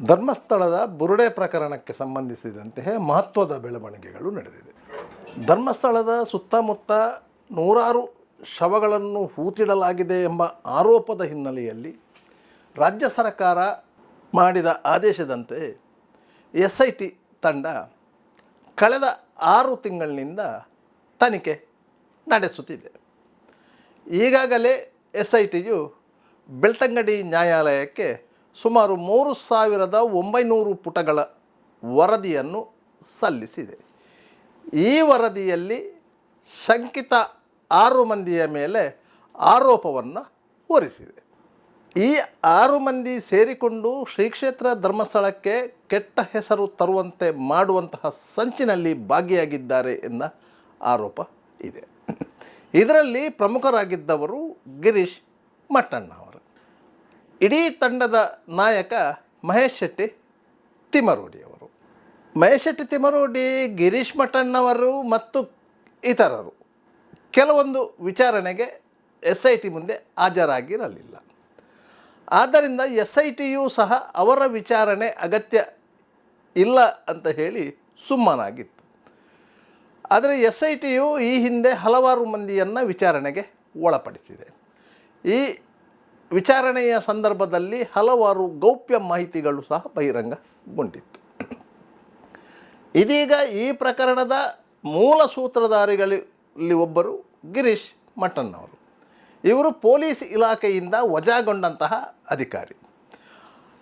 ಧರ್ಮಸ್ಥಳದ ಬುರುಡೆ ಪ್ರಕರಣಕ್ಕೆ ಸಂಬಂಧಿಸಿದಂತೆ ಮಹತ್ವದ ಬೆಳವಣಿಗೆಗಳು ನಡೆದಿದೆ. ಧರ್ಮಸ್ಥಳದ ಸುತ್ತಮುತ್ತ ನೂರಾರು ಶವಗಳನ್ನು ಹೂತಿಡಲಾಗಿದೆ ಎಂಬ ಆರೋಪದ ಹಿನ್ನೆಲೆಯಲ್ಲಿ ರಾಜ್ಯ ಸರ್ಕಾರ ಮಾಡಿದ ಆದೇಶದಂತೆ SIT ತಂಡ ಕಳೆದ 6 ತಿಂಗಳಿನಿಂದ ತನಿಖೆ ನಡೆಸುತ್ತಿದೆ. ಈಗಾಗಲೇ SITಯು ಬೆಳ್ತಂಗಡಿ ನ್ಯಾಯಾಲಯಕ್ಕೆ ಸುಮಾರು 3,900 ಪುಟಗಳ ವರದಿಯನ್ನು ಸಲ್ಲಿಸಿದೆ. ಈ ವರದಿಯಲ್ಲಿ ಶಂಕಿತ 6 ಮಂದಿಯ ಮೇಲೆ ಆರೋಪವನ್ನು ಹೊರಿಸಿದೆ. ಈ 6 ಮಂದಿ ಸೇರಿಕೊಂಡು ಶ್ರೀ ಕ್ಷೇತ್ರ ಧರ್ಮಸ್ಥಳಕ್ಕೆ ಕೆಟ್ಟ ಹೆಸರು ತರುವಂತೆ ಮಾಡುವಂತಹ ಸಂಚಿನಲ್ಲಿ ಭಾಗಿಯಾಗಿದ್ದಾರೆ ಎನ್ನ ಆರೋಪ ಇದೆ. ಇದರಲ್ಲಿ ಪ್ರಮುಖರಾಗಿದ್ದವರು ಗಿರೀಶ್ ಮಟ್ಟಣ್ಣ ಅವರು. ಇಡೀ ತಂಡದ ನಾಯಕ ಮಹೇಶ್ ಶೆಟ್ಟಿ ತಿಮರೋಡಿಯವರು. ಮಹೇಶ್ ಶೆಟ್ಟಿ ತಿಮರೋಡಿ, ಗಿರೀಶ್ ಮಟ್ಟಣ್ಣವರು ಮತ್ತು ಇತರರು ಕೆಲವೊಂದು ವಿಚಾರಣೆಗೆ SIT ಮುಂದೆ ಹಾಜರಾಗಿರಲಿಲ್ಲ. ಆದ್ದರಿಂದ SITಯೂ ಸಹ ಅವರ ವಿಚಾರಣೆ ಅಗತ್ಯ ಇಲ್ಲ ಅಂತ ಹೇಳಿ ಸುಮ್ಮನಾಗಿತ್ತು. ಆದರೆ SITಯು ಈ ಹಿಂದೆ ಹಲವಾರು ಮಂದಿಯನ್ನು ವಿಚಾರಣೆಗೆ ಒಳಪಡಿಸಿದೆ. ಈ ವಿಚಾರಣೆಯ ಸಂದರ್ಭದಲ್ಲಿ ಹಲವಾರು ಗೌಪ್ಯ ಮಾಹಿತಿಗಳು ಸಹ ಬಹಿರಂಗಗೊಂಡಿತ್ತು. ಇದೀಗ ಈ ಪ್ರಕರಣದ ಮೂಲ ಸೂತ್ರಧಾರಿಗಳಲ್ಲಿ ಒಬ್ಬರು ಗಿರೀಶ್ ಮಟ್ಟಣ್ಣವರು. ಇವರು ಪೊಲೀಸ್ ಇಲಾಖೆಯಿಂದ ವಜಾಗೊಂಡಂತಹ ಅಧಿಕಾರಿ.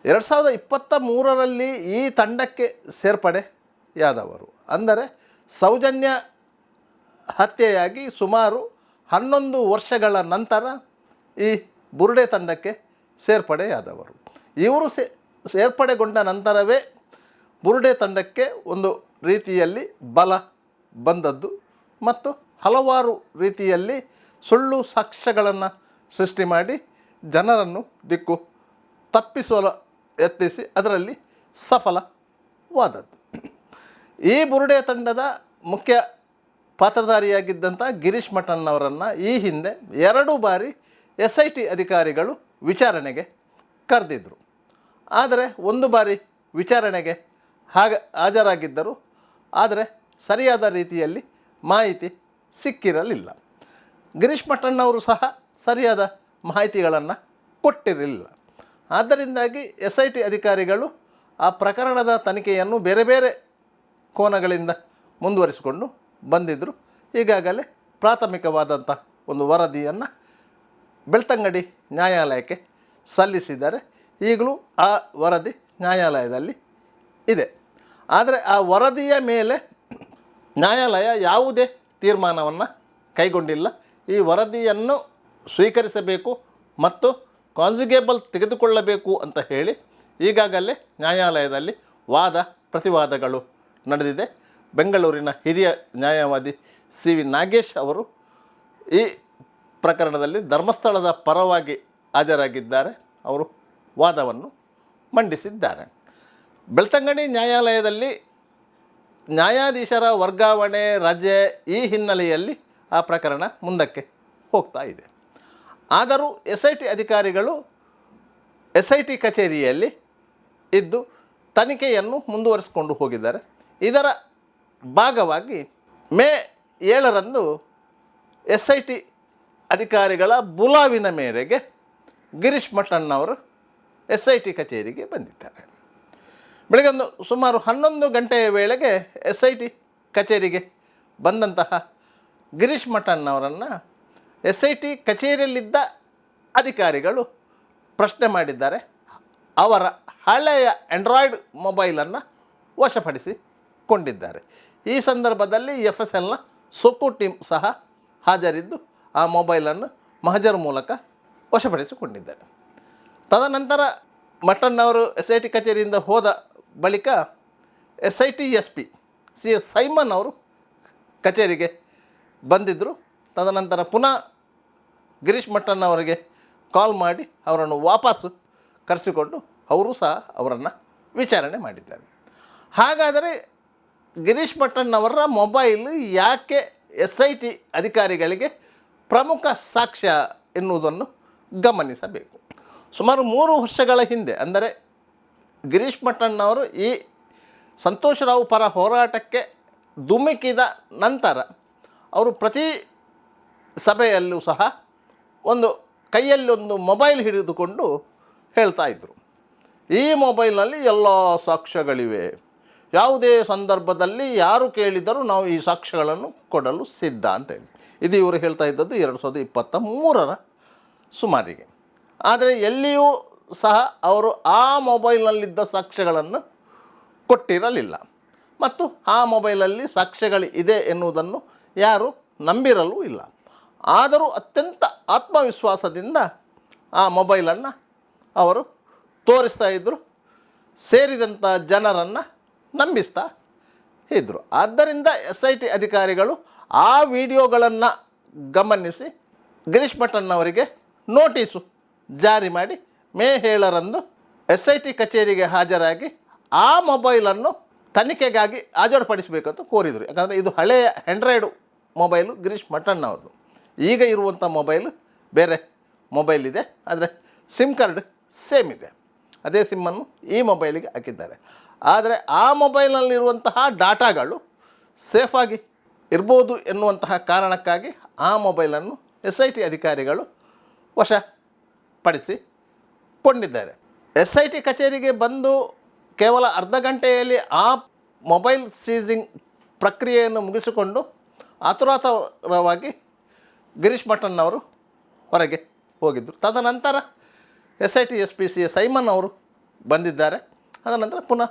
2023ರಲ್ಲಿ ಈ ತಂಡಕ್ಕೆ ಸೇರ್ಪಡೆಯಾದವರು. ಅಂದರೆ ಸೌಜನ್ಯ ಹತ್ಯೆಯಾಗಿ ಸುಮಾರು 11 ವರ್ಷಗಳ ನಂತರ ಈ ಬುರುಡೆ ತಂಡಕ್ಕೆ ಸೇರ್ಪಡೆಯಾದವರು. ಇವರು ಸೇರ್ಪಡೆಗೊಂಡ ನಂತರವೇ ಬುರುಡೆ ತಂಡಕ್ಕೆ ಒಂದು ರೀತಿಯಲ್ಲಿ ಬಲ ಬಂದದ್ದು ಮತ್ತು ಹಲವಾರು ರೀತಿಯಲ್ಲಿ ಸುಳ್ಳು ಸಾಕ್ಷ್ಯಗಳನ್ನು ಸೃಷ್ಟಿ ಮಾಡಿ ಜನರನ್ನು ದಿಕ್ಕು ತಪ್ಪಿಸಲು ಯತ್ನಿಸಿ ಅದರಲ್ಲಿ ಸಫಲವಾದದ್ದು. ಈ ಬುರುಡೆ ತಂಡದ ಮುಖ್ಯ ಪಾತ್ರಧಾರಿಯಾಗಿದ್ದಂಥ ಗಿರೀಶ್ ಮಟ್ಟಣ್ಣವರನ್ನು ಈ ಹಿಂದೆ 2 ಬಾರಿ SIT ಅಧಿಕಾರಿಗಳು ವಿಚಾರಣೆಗೆ ಕರೆದಿದ್ದರು. ಆದರೆ 1 ಬಾರಿ ವಿಚಾರಣೆಗೆ ಹಾಜರಾಗಿದ್ದರು. ಆದರೆ ಸರಿಯಾದ ರೀತಿಯಲ್ಲಿ ಮಾಹಿತಿ ಸಿಕ್ಕಿರಲಿಲ್ಲ. ಗಿರೀಶ್ ಮಟ್ಟಣ್ಣವರು ಸಹ ಸರಿಯಾದ ಮಾಹಿತಿಗಳನ್ನು ಕೊಟ್ಟಿರಲಿಲ್ಲ. ಆದ್ದರಿಂದಾಗಿ SIT ಅಧಿಕಾರಿಗಳು ಆ ಪ್ರಕರಣದ ತನಿಖೆಯನ್ನು ಬೇರೆ ಬೇರೆ ಕೋನಗಳಿಂದ ಮುಂದುವರಿಸಿಕೊಂಡು ಬಂದಿದ್ದರು. ಈಗಾಗಲೇ ಪ್ರಾಥಮಿಕವಾದಂಥ ಒಂದು ವರದಿಯನ್ನು ಬೆಳ್ತಂಗಡಿ ನ್ಯಾಯಾಲಯಕ್ಕೆ ಸಲ್ಲಿಸಿದ್ದಾರೆ. ಈಗಲೂ ಆ ವರದಿ ನ್ಯಾಯಾಲಯದಲ್ಲಿ ಇದೆ. ಆದರೆ ಆ ವರದಿಯ ಮೇಲೆ ನ್ಯಾಯಾಲಯ ಯಾವುದೇ ತೀರ್ಮಾನವನ್ನು ಕೈಗೊಂಡಿಲ್ಲ. ಈ ವರದಿಯನ್ನು ಸ್ವೀಕರಿಸಬೇಕು ಮತ್ತು ಕಾನ್ಸಿಗೇಬಲ್ ತೆಗೆದುಕೊಳ್ಳಬೇಕು ಅಂತ ಹೇಳಿ ಈಗಾಗಲೇ ನ್ಯಾಯಾಲಯದಲ್ಲಿ ವಾದ ಪ್ರತಿವಾದಗಳು ನಡೆದಿದೆ. ಬೆಂಗಳೂರಿನ ಹಿರಿಯ ನ್ಯಾಯವಾದಿ CV ನಾಗೇಶ್ ಅವರು ಈ ಪ್ರಕರಣದಲ್ಲಿ ಧರ್ಮಸ್ಥಳದ ಪರವಾಗಿ ಹಾಜರಾಗಿದ್ದಾರೆ. ಅವರು ವಾದವನ್ನು ಮಂಡಿಸಿದ್ದಾರೆ. ಬೆಳ್ತಂಗಡಿ ನ್ಯಾಯಾಲಯದಲ್ಲಿ ನ್ಯಾಯಾಧೀಶರ ವರ್ಗಾವಣೆ ರಜೆ ಈ ಹಿನ್ನೆಲೆಯಲ್ಲಿ ಆ ಪ್ರಕರಣ ಮುಂದಕ್ಕೆ ಹೋಗ್ತಾ ಇದೆ. ಆದರೂ SIT ಅಧಿಕಾರಿಗಳು SIT ಕಚೇರಿಯಲ್ಲಿ ಇದ್ದು ತನಿಖೆಯನ್ನು ಮುಂದುವರಿಸಿಕೊಂಡು ಹೋಗಿದ್ದಾರೆ. ಇದರ ಭಾಗವಾಗಿ ಮೇ 7ರಂದು SIT ಅಧಿಕಾರಿಗಳ ಬುಲಾವಿನ ಮೇರೆಗೆ ಗಿರೀಶ್ ಮಟ್ಟಣ್ಣವರು SIT ಕಚೇರಿಗೆ ಬಂದಿದ್ದಾರೆ. ಬೆಳಗ್ಗೆ ಸುಮಾರು 11 ಗಂಟೆಯ ವೇಳೆಗೆ SIT ಕಚೇರಿಗೆ ಬಂದಂತಹ ಗಿರೀಶ್ ಮಟ್ಟಣ್ಣವರನ್ನು SIT ಕಚೇರಿಯಲ್ಲಿದ್ದ ಅಧಿಕಾರಿಗಳು ಪ್ರಶ್ನೆ ಮಾಡಿದ್ದಾರೆ. ಅವರ ಹಳೆಯ ಆಂಡ್ರಾಯ್ಡ್ ಮೊಬೈಲನ್ನು ವಶಪಡಿಸಿಕೊಂಡಿದ್ದಾರೆ. ಈ ಸಂದರ್ಭದಲ್ಲಿ FSLನ ಸೊಕ್ಕು ಟೀಮ್ ಸಹ ಹಾಜರಿದ್ದು ಆ ಮೊಬೈಲನ್ನು ಮಹಜರ್ ಮೂಲಕ ವಶಪಡಿಸಿಕೊಂಡಿದ್ದಾರೆ. ತದನಂತರ ಮಟ್ಟಣ್ಣವರು SIT ಕಚೇರಿಯಿಂದ ಹೋದ ಬಳಿಕ SIT SP CS ಸೈಮನ್ ಅವರು ಕಚೇರಿಗೆ ಬಂದಿದ್ದರು. ತದನಂತರ ಪುನಃ ಗಿರೀಶ್ ಮಟ್ಟಣ್ಣವರಿಗೆ ಕಾಲ್ ಮಾಡಿ ಅವರನ್ನು ವಾಪಸ್ಸು ಕರೆಸಿಕೊಂಡು ಅವರು ಸಹ ಅವರನ್ನು ವಿಚಾರಣೆ ಮಾಡಿದ್ದಾರೆ. ಹಾಗಾದರೆ ಗಿರೀಶ್ ಮಟ್ಟಣ್ಣವರ ಮೊಬೈಲ್ ಯಾಕೆ SIT ಅಧಿಕಾರಿಗಳಿಗೆ ಪ್ರಮುಖ ಸಾಕ್ಷ್ಯ ಎನ್ನುವುದನ್ನು ಗಮನಿಸಬೇಕು. ಸುಮಾರು 3 ವರ್ಷಗಳ ಹಿಂದೆ, ಅಂದರೆ ಗಿರೀಶ್ ಮಟ್ಟಣ್ಣವರು ಈ ಸಂತೋಷರಾವ್ ಪರ ಹೋರಾಟಕ್ಕೆ ಧುಮುಕಿದ ನಂತರ ಅವರು ಪ್ರತಿ ಸಭೆಯಲ್ಲೂ ಸಹ ಒಂದು ಕೈಯಲ್ಲಿ ಒಂದು ಮೊಬೈಲ್ ಹಿಡಿದುಕೊಂಡು ಹೇಳ್ತಾ ಇದ್ದರು, ಈ ಮೊಬೈಲ್ನಲ್ಲಿ ಎಲ್ಲ ಸಾಕ್ಷ್ಯಗಳಿವೆ, ಯಾವುದೇ ಸಂದರ್ಭದಲ್ಲಿ ಯಾರು ಕೇಳಿದರೂ ನಾವು ಈ ಸಾಕ್ಷ್ಯಗಳನ್ನು ಕೊಡಲು ಸಿದ್ಧ ಅಂತೇಳಿ. ಇದು ಇವರು ಹೇಳ್ತಾ ಇದ್ದದ್ದು 2023ರ ಸುಮಾರಿಗೆ. ಆದರೆ ಎಲ್ಲಿಯೂ ಸಹ ಅವರು ಆ ಮೊಬೈಲ್ನಲ್ಲಿದ್ದ ಸಾಕ್ಷ್ಯಗಳನ್ನು ಕೊಟ್ಟಿರಲಿಲ್ಲ ಮತ್ತು ಆ ಮೊಬೈಲಲ್ಲಿ ಸಾಕ್ಷ್ಯಗಳು ಇದೆ ಎನ್ನುವುದನ್ನು ಯಾರು ನಂಬಿರಲೂ ಇಲ್ಲ. ಆದರೂ ಅತ್ಯಂತ ಆತ್ಮವಿಶ್ವಾಸದಿಂದ ಆ ಮೊಬೈಲನ್ನು ಅವರು ತೋರಿಸ್ತಾ ಇದ್ದರು, ಸೇರಿದಂಥ ಜನರನ್ನು ನಂಬಿಸ್ತಾ ಇದ್ದರು. ಆದ್ದರಿಂದ SIT ಅಧಿಕಾರಿಗಳು ಆ ವಿಡಿಯೋಗಳನ್ನು ಗಮನಿಸಿ ಗಿರೀಶ್ ಮಟ್ಟಣ್ಣವರಿಗೆ ನೋಟಿಸು ಜಾರಿ ಮಾಡಿ ಮೇ 7ರಂದು SIT ಕಚೇರಿಗೆ ಹಾಜರಾಗಿ ಆ ಮೊಬೈಲನ್ನು ತನಿಖೆಗಾಗಿ ಹಾಜರುಪಡಿಸಬೇಕಂತ ಕೋರಿದರು. ಯಾಕಂದರೆ ಇದು ಹಳೆಯ ಆ್ಯಂಡ್ರಾಯ್ಡು ಮೊಬೈಲು ಗಿರೀಶ್ ಮಟ್ಟಣ್ಣವ್ರದ್ದು. ಈಗ ಇರುವಂಥ ಮೊಬೈಲು ಬೇರೆ ಮೊಬೈಲ್ ಇದೆ, ಆದರೆ ಸಿಮ್ ಕಾರ್ಡ್ ಸೇಮ್ ಇದೆ. ಅದೇ ಸಿಮ್ಮನ್ನು ಈ ಮೊಬೈಲಿಗೆ ಹಾಕಿದ್ದಾರೆ. ಆದರೆ ಆ ಮೊಬೈಲ್ನಲ್ಲಿರುವಂತಹ ಡಾಟಾಗಳು ಸೇಫಾಗಿ ಇರ್ಬೋದು ಎನ್ನುವಂತಹ ಕಾರಣಕ್ಕಾಗಿ ಆ ಮೊಬೈಲನ್ನು SIT ಅಧಿಕಾರಿಗಳು ವಶಪಡಿಸಿಕೊಂಡಿದ್ದಾರೆ. SIT ಕಚೇರಿಗೆ ಬಂದು ಕೇವಲ ಅರ್ಧ ಗಂಟೆಯಲ್ಲಿ ಆ ಮೊಬೈಲ್ ಸೀಸಿಂಗ್ ಪ್ರಕ್ರಿಯೆಯನ್ನು ಮುಗಿಸಿಕೊಂಡು ಆತುರಾತುರವಾಗಿ ಗಿರೀಶ್ ಮಟ್ಟಣ್ಣವರು ಹೊರಗೆ ಹೋಗಿದ್ದರು. ತದನಂತರ SIT SP ಸಿ ಸೈಮನ್ ಅವರು ಬಂದಿದ್ದಾರೆ. ಅದನಂತರ ಪುನಃ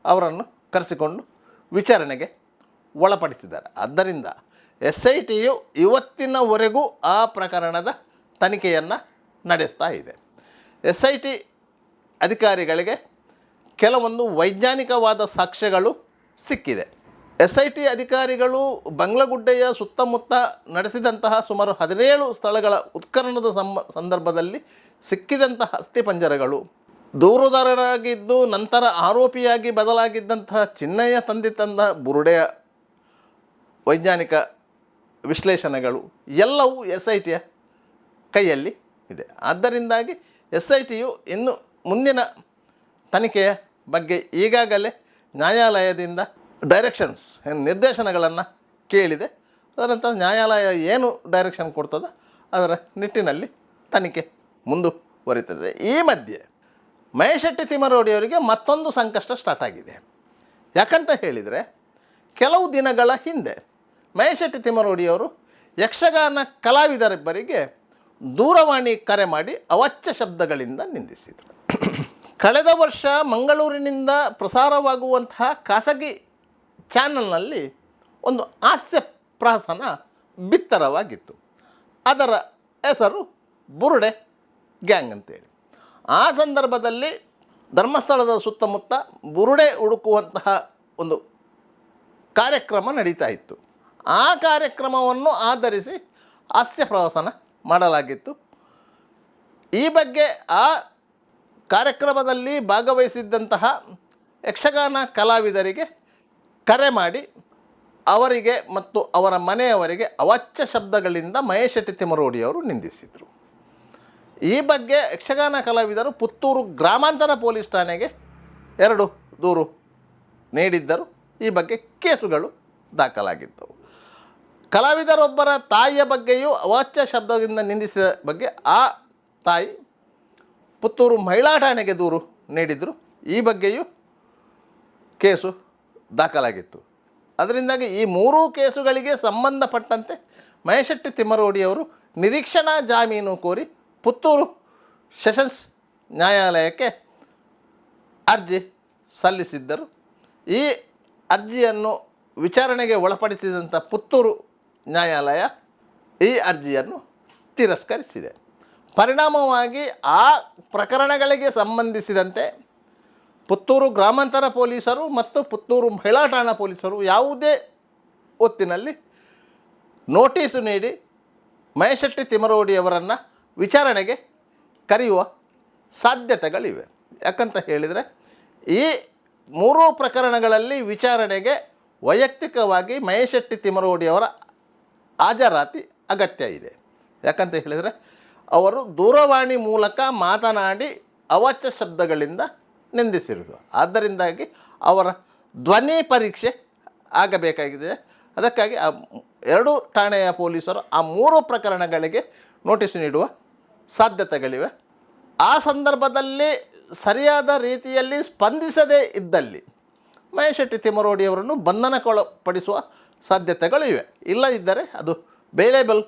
ಅವರನ್ನು ಕರೆಸಿಕೊಂಡು ವಿಚಾರಣೆಗೆ ಒಳಪಡಿಸಿದ್ದಾರೆ. ಆದ್ದರಿಂದ SITಯು ಇವತ್ತಿನವರೆಗೂ ಆ ಪ್ರಕರಣದ ತನಿಖೆಯನ್ನು ನಡೆಸ್ತಾ ಇದೆ. SIT ಅಧಿಕಾರಿಗಳಿಗೆ ಕೆಲವೊಂದು ವೈಜ್ಞಾನಿಕವಾದ ಸಾಕ್ಷ್ಯಗಳು ಸಿಕ್ಕಿದೆ. SIT ಅಧಿಕಾರಿಗಳು ಬಂಗ್ಲಗುಡ್ಡೆಯ ಸುತ್ತಮುತ್ತ ನಡೆಸಿದಂತಹ ಸುಮಾರು 17 ಸ್ಥಳಗಳ ಉತ್ಖನನದ ಸಂದರ್ಭದಲ್ಲಿ ಸಿಕ್ಕಿದಂತಹ ಅಸ್ಥಿಪಂಜರಗಳು, ದೂರುದಾರರಾಗಿದ್ದು ನಂತರ ಆರೋಪಿಯಾಗಿ ಬದಲಾಗಿದ್ದಂತಹ ಚಿನ್ನಯ್ಯ ತಂದ ಬುರುಡೆಯ ವೈಜ್ಞಾನಿಕ ವಿಶ್ಲೇಷಣೆಗಳು ಎಲ್ಲವೂ SITಯ ಕೈಯಲ್ಲಿ ಇದೆ. ಆದ್ದರಿಂದಾಗಿ SITಯು ಇನ್ನು ಮುಂದಿನ ತನಿಖೆಯ ಬಗ್ಗೆ ಈಗಾಗಲೇ ನ್ಯಾಯಾಲಯದಿಂದ ಡೈರೆಕ್ಷನ್ಸ್ ನಿರ್ದೇಶನಗಳನ್ನು ಕೇಳಿದೆ. ಅದರಂತರ ನ್ಯಾಯಾಲಯ ಏನು ಡೈರೆಕ್ಷನ್ ಕೊಡ್ತದೋ ಅದರ ನಿಟ್ಟಿನಲ್ಲಿ ತನಿಖೆ ಮುಂದುವರಿತದೆ. ಈ ಮಧ್ಯೆ ಮಹೇಶೆಟ್ಟಿ ತಿಮ್ಮರೋಡಿಯವರಿಗೆ ಮತ್ತೊಂದು ಸಂಕಷ್ಟ ಸ್ಟಾರ್ಟ್ ಆಗಿದೆ. ಯಾಕಂತ ಹೇಳಿದರೆ, ಕೆಲವು ದಿನಗಳ ಹಿಂದೆ ಮಹೇಶೆಟ್ಟಿ ತಿಮ್ಮರೋಡಿಯವರು ಯಕ್ಷಗಾನ ಕಲಾವಿದರಿಬ್ಬರಿಗೆ ದೂರವಾಣಿ ಕರೆ ಮಾಡಿ ಅವಾಚ್ಯ ಶಬ್ದಗಳಿಂದ ನಿಂದಿಸಿದರು. ಕಳೆದ ವರ್ಷ ಮಂಗಳೂರಿನಿಂದ ಪ್ರಸಾರವಾಗುವಂತಹ ಖಾಸಗಿ ಚಾನಲ್ನಲ್ಲಿ ಒಂದು ಹಾಸ್ಯ ಪ್ರಹಸನ ಬಿತ್ತರವಾಗಿತ್ತು. ಅದರ ಹೆಸರು ಬುರುಡೆ ಗ್ಯಾಂಗ್ ಅಂತೇಳಿ. ಆ ಸಂದರ್ಭದಲ್ಲಿ ಧರ್ಮಸ್ಥಳದ ಸುತ್ತಮುತ್ತ ಬುರುಡೆ ಹುಡುಕುವಂತಹ ಒಂದು ಕಾರ್ಯಕ್ರಮ ನಡೀತಾ ಇತ್ತು. ಆ ಕಾರ್ಯಕ್ರಮವನ್ನು ಆಧರಿಸಿ ಹಾಸ್ಯ ಪ್ರಹಸನ ಮಾಡಲಾಗಿತ್ತು. ಈ ಬಗ್ಗೆ ಆ ಕಾರ್ಯಕ್ರಮದಲ್ಲಿ ಭಾಗವಹಿಸಿದ್ದಂತಹ ಯಕ್ಷಗಾನ ಕಲಾವಿದರಿಗೆ ಕರೆ ಮಾಡಿ ಅವರಿಗೆ ಮತ್ತು ಅವರ ಮನೆಯವರಿಗೆ ಅವಾಚ್ಯ ಶಬ್ದಗಳಿಂದ ಮಹೇಶೆಟ್ಟಿ ತಿಮ್ಮರೋಡಿಯವರು ನಿಂದಿಸಿದರು. ಈ ಬಗ್ಗೆ ಯಕ್ಷಗಾನ ಕಲಾವಿದರು ಪುತ್ತೂರು ಗ್ರಾಮಾಂತರ ಪೊಲೀಸ್ ಠಾಣೆಗೆ 2 ದೂರು ನೀಡಿದ್ದರು. ಈ ಬಗ್ಗೆ ಕೇಸುಗಳು ದಾಖಲಾಗಿದ್ದವು. ಕಲಾವಿದರೊಬ್ಬರ ತಾಯಿಯ ಬಗ್ಗೆಯೂ ಅವಾಚ್ಯ ಶಬ್ದದಿಂದ ನಿಂದಿಸಿದ ಬಗ್ಗೆ ಆ ತಾಯಿ ಪುತ್ತೂರು ಮಹಿಳಾ ಠಾಣೆಗೆ ದೂರು ನೀಡಿದರು. ಈ ಬಗ್ಗೆಯೂ ಕೇಸು ದಾಖಲಾಗಿತ್ತು. ಅದರಿಂದಾಗಿ ಈ 3 ಕೇಸುಗಳಿಗೆ ಸಂಬಂಧಪಟ್ಟಂತೆ ಮಹೇಶೆಟ್ಟಿ ತಿಮ್ಮರೋಡಿಯವರು ನಿರೀಕ್ಷಣಾ ಜಾಮೀನು ಕೋರಿ ಪುತ್ತೂರು ಸೆಷನ್ಸ್ ನ್ಯಾಯಾಲಯಕ್ಕೆ ಅರ್ಜಿ ಸಲ್ಲಿಸಿದ್ದರು. ಈ ಅರ್ಜಿಯನ್ನು ವಿಚಾರಣೆಗೆ ಒಳಪಡಿಸಿದಂಥ ಪುತ್ತೂರು ನ್ಯಾಯಾಲಯ ಈ ಅರ್ಜಿಯನ್ನು ತಿರಸ್ಕರಿಸಿದೆ. ಪರಿಣಾಮವಾಗಿ ಆ ಪ್ರಕರಣಗಳಿಗೆ ಸಂಬಂಧಿಸಿದಂತೆ ಪುತ್ತೂರು ಗ್ರಾಮಾಂತರ ಪೊಲೀಸರು ಮತ್ತು ಪುತ್ತೂರು ಮಹಿಳಾ ಠಾಣಾ ಪೊಲೀಸರು ಯಾವುದೇ ಹೊತ್ತಿನಲ್ಲಿ ನೋಟಿಸು ನೀಡಿ ಮಹೇಶೆಟ್ಟಿ ತಿಮ್ಮರೋಡಿಯವರನ್ನು ವಿಚಾರಣೆಗೆ ಕರೆಯುವ ಸಾಧ್ಯತೆಗಳಿವೆ. ಯಾಕಂತ ಹೇಳಿದರೆ, ಈ 3 ಪ್ರಕರಣಗಳಲ್ಲಿ ವಿಚಾರಣೆಗೆ ವೈಯಕ್ತಿಕವಾಗಿ ಮಹೇಶೆಟ್ಟಿ ತಿಮ್ಮರೋಡಿಯವರ ಹಾಜರಾತಿ ಅಗತ್ಯ ಇದೆ. ಯಾಕಂತ ಹೇಳಿದರೆ, ಅವರು ದೂರವಾಣಿ ಮೂಲಕ ಮಾತನಾಡಿ ಅವಾಚ್ಯ ಶಬ್ದಗಳಿಂದ ನಿಂದಿಸಿರುವುದು. ಆದ್ದರಿಂದಾಗಿ ಅವರ ಧ್ವನಿ ಪರೀಕ್ಷೆ ಆಗಬೇಕಾಗಿದೆ. ಅದಕ್ಕಾಗಿ ಆ 2 ಠಾಣೆಯ ಪೊಲೀಸರು ಆ 3 ಪ್ರಕರಣಗಳಿಗೆ ನೋಟಿಸ್ ನೀಡುವ ಸಾಧ್ಯತೆಗಳಿವೆ. ಆ ಸಂದರ್ಭದಲ್ಲಿ ಸರಿಯಾದ ರೀತಿಯಲ್ಲಿ ಸ್ಪಂದಿಸದೇ ಇದ್ದಲ್ಲಿ ಮಹೇಶ್ ಶೆಟ್ಟಿ ತಿಮ್ಮರೋಡಿಯವರನ್ನು ಬಂಧನಕ್ಕೊಳಪಡಿಸುವ ಸಾಧ್ಯತೆಗಳು ಇವೆ. ಇಲ್ಲದಿದ್ದರೆ ಅದು ಬೇಲೇಬಲ್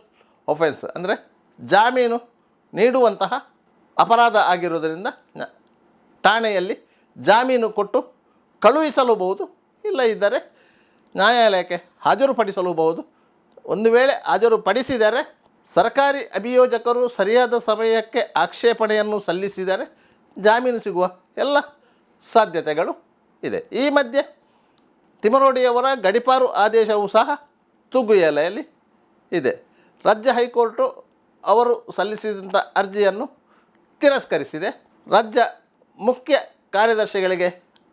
ಒಫೆನ್ಸ್, ಅಂದರೆ ಜಾಮೀನು ನೀಡುವಂತಹ ಅಪರಾಧ ಆಗಿರುವುದರಿಂದ ಠಾಣೆಯಲ್ಲಿ ಜಾಮೀನು ಕೊಟ್ಟು ಕಳುಹಿಸಲೂಬಹುದು, ಇಲ್ಲದಿದ್ದರೆ ನ್ಯಾಯಾಲಯಕ್ಕೆ ಹಾಜರುಪಡಿಸಲೂಬಹುದು. ಒಂದು ವೇಳೆ ಹಾಜರುಪಡಿಸಿದರೆ ಸರ್ಕಾರಿ ಅಭಿಯೋಜಕರು ಸರಿಯಾದ ಸಮಯಕ್ಕೆ ಆಕ್ಷೇಪಣೆಯನ್ನು ಸಲ್ಲಿಸಿದರೆ ಜಾಮೀನು ಸಿಗುವ ಎಲ್ಲ ಸಾಧ್ಯತೆಗಳು ಇದೆ. ಈ ಮಧ್ಯೆ ತಿಮ್ಮರೋಡಿಯವರ ಗಡೀಪಾರು ಆದೇಶವೂ ಸಹ ತೂಗುಎಲೆಯಲ್ಲಿ ಇದೆ. ರಾಜ್ಯ ಹೈಕೋರ್ಟು ಅವರು ಸಲ್ಲಿಸಿದಂಥ ಅರ್ಜಿಯನ್ನು ತಿರಸ್ಕರಿಸಿದೆ. ರಾಜ್ಯ ಮುಖ್ಯ ಕಾರ್ಯದರ್ಶಿಗಳಿಗೆ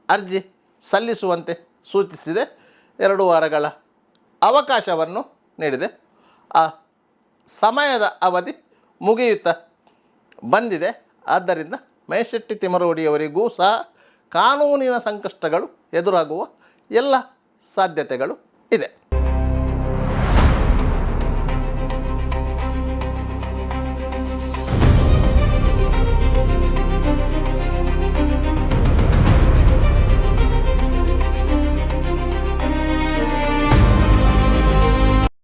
ಅರ್ಜಿ ಸಲ್ಲಿಸುವಂತೆ ಸೂಚಿಸಿದೆ. 2 ವಾರಗಳ ಅವಕಾಶವನ್ನು ನೀಡಿದೆ. ಆ ಸಮಯದ ಅವಧಿ ಮುಗಿಯುತ್ತಾ ಬಂದಿದೆ. ಆದ್ದರಿಂದ ಮಹೇಶ್ ಶೆಟ್ಟಿ ತಿಮ್ಮರೋಡಿಯವರಿಗೂ ಸಹ ಕಾನೂನಿನ ಸಂಕಷ್ಟಗಳು ಎದುರಾಗುವ ಎಲ್ಲ ಸಾಧ್ಯತೆಗಳು ಇದೆ.